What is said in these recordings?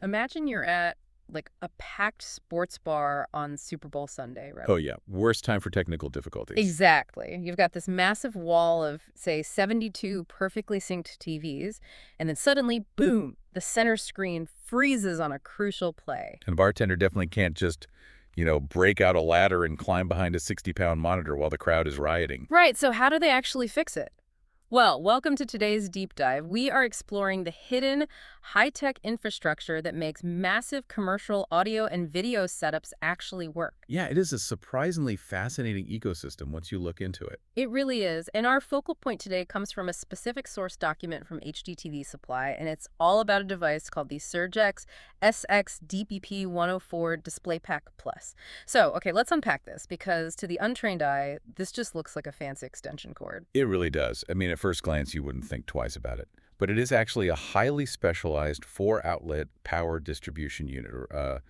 Imagine you're at like a packed sports bar on Super Bowl Sunday, right? Oh, yeah. Worst time for technical difficulties. Exactly. You've got this massive wall of, say, 72 perfectly synced TVs, and then suddenly, boom, the center screen freezes on a crucial play. And a bartender definitely can't just, break out a ladder and climb behind a 60-pound monitor while the crowd is rioting. Right, so how do they actually fix it? Well, welcome to today's deep dive. We are exploring the hidden, high-tech infrastructure that makes massive commercial audio and video setups actually work. Yeah, it is a surprisingly fascinating ecosystem once you look into it. It really is. And our focal point today comes from a specific source document from HDTVSupply, and it's all about a device called the SurgeX SX-DPP-104 DisplayPak Plus. So, okay, let's unpack this, because to the untrained eye, this just looks like a fancy extension cord. It really does. I mean, at first glance, you wouldn't think twice about it. But it is actually a highly specialized four-outlet power distribution unit, or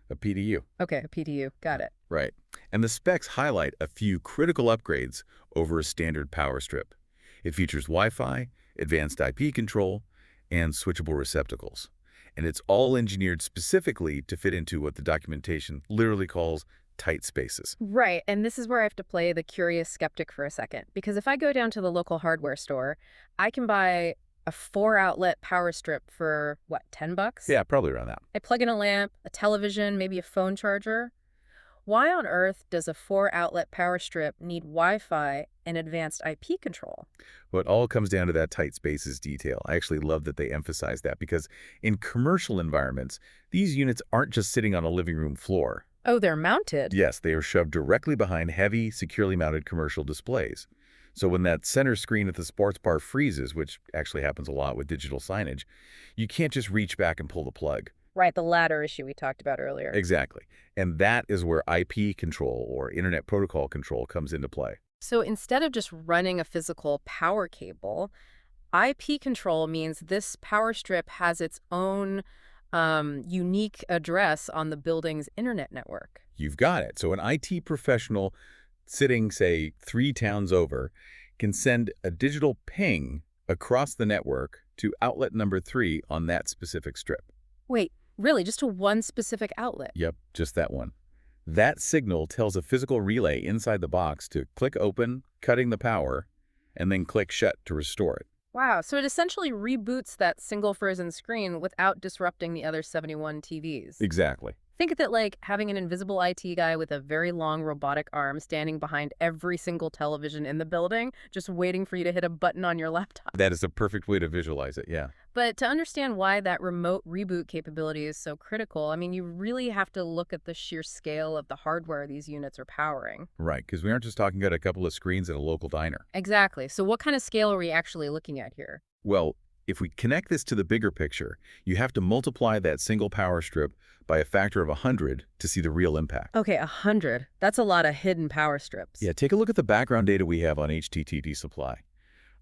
a PDU. Okay, a PDU. Got it. Right. And the specs highlight a few critical upgrades over a standard power strip. It features Wi-Fi, advanced IP control, and switchable receptacles. And it's all engineered specifically to fit into what the documentation literally calls tight spaces. Right, and this is where I have to play the curious skeptic for a second. Because if I go down to the local hardware store, I can buy a four-outlet power strip for, what, 10 bucks? Yeah, probably around that. I plug in a lamp, a television, maybe a phone charger. Why on earth does a four-outlet power strip need Wi-Fi and advanced IP control? Well, it all comes down to that tight spaces detail. I actually love that they emphasize that because in commercial environments, these units aren't just sitting on a living room floor. Oh, they're mounted? Yes, they are shoved directly behind heavy, securely mounted commercial displays. So when that center screen at the sports bar freezes, which actually happens a lot with digital signage, you can't just reach back and pull the plug. Right, the ladder issue we talked about earlier. Exactly. And that is where IP control or Internet Protocol control comes into play. So instead of just running a physical power cable, IP control means this power strip has its own unique address on the building's internet network. You've got it. So an IT professional sitting, say, 3 towns over can send a digital ping across the network to outlet number 3 on that specific strip. Wait, really? Just to one specific outlet? Yep, just that one. That signal tells a physical relay inside the box to click open, cutting the power, and then click shut to restore it. Wow, so it essentially reboots that single frozen screen without disrupting the other 71 TVs. Exactly. Think of it like having an invisible IT guy with a very long robotic arm standing behind every single television in the building, just waiting for you to hit a button on your laptop. That is a perfect way to visualize it, yeah. But to understand why that remote reboot capability is so critical, I mean, you really have to look at the sheer scale of the hardware these units are powering. Right, because we aren't just talking about a couple of screens at a local diner. Exactly. So what kind of scale are we actually looking at here? Well, if we connect this to the bigger picture, you have to multiply that single power strip by a factor of 100 to see the real impact. Okay, 100. That's a lot of hidden power strips. Yeah, take a look at the background data we have on HDTVSupply.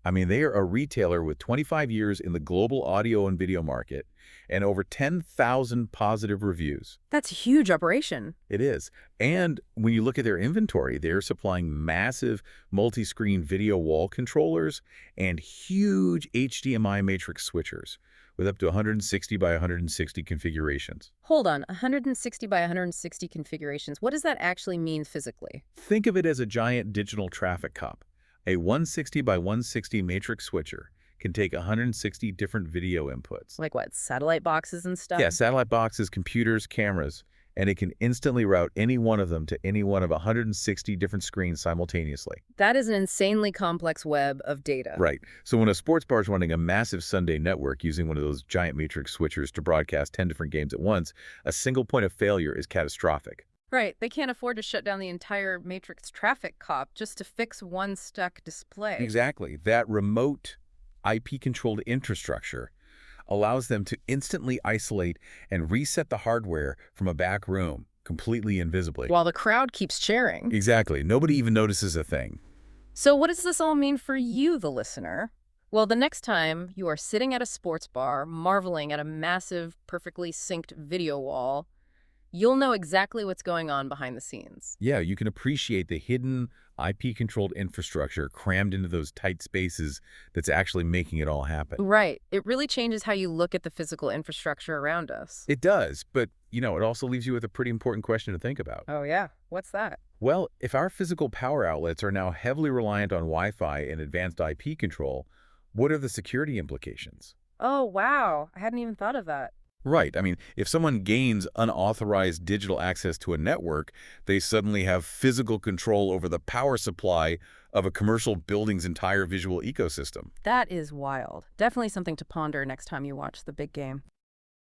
I mean, they are a retailer with 25 years in the global audio and video market and over 10,000 positive reviews. That's a huge operation. It is. And when you look at their inventory, they're supplying massive multi-screen video wall controllers and huge HDMI matrix switchers with up to 160 by 160 configurations. Hold on, 160 by 160 configurations. What does that actually mean physically? Think of it as a giant digital traffic cop. A 160 by 160 matrix switcher can take 160 different video inputs. Like what, satellite boxes and stuff? Yeah, satellite boxes, computers, cameras, and it can instantly route any one of them to any one of 160 different screens simultaneously. That is an insanely complex web of data. Right. So when a sports bar is running a massive Sunday network using one of those giant matrix switchers to broadcast 10 different games at once, a single point of failure is catastrophic. Right. They can't afford to shut down the entire matrix traffic cop just to fix one stuck display. Exactly. That remote IP-controlled infrastructure allows them to instantly isolate and reset the hardware from a back room, completely invisibly. While the crowd keeps cheering. Exactly. Nobody even notices a thing. So what does this all mean for you, the listener? Well, the next time you are sitting at a sports bar, marveling at a massive, perfectly synced video wall, You'll know exactly what's going on behind the scenes. Yeah, you can appreciate the hidden IP-controlled infrastructure crammed into those tight spaces that's actually making it all happen. Right. It really changes how you look at the physical infrastructure around us. It does, but, it also leaves you with a pretty important question to think about. Oh, yeah. What's that? Well, if our physical power outlets are now heavily reliant on Wi-Fi and advanced IP control, what are the security implications? Oh, wow. I hadn't even thought of that. Right. I mean, if someone gains unauthorized digital access to a network, they suddenly have physical control over the power supply of a commercial building's entire visual ecosystem. That is wild. Definitely something to ponder next time you watch the big game.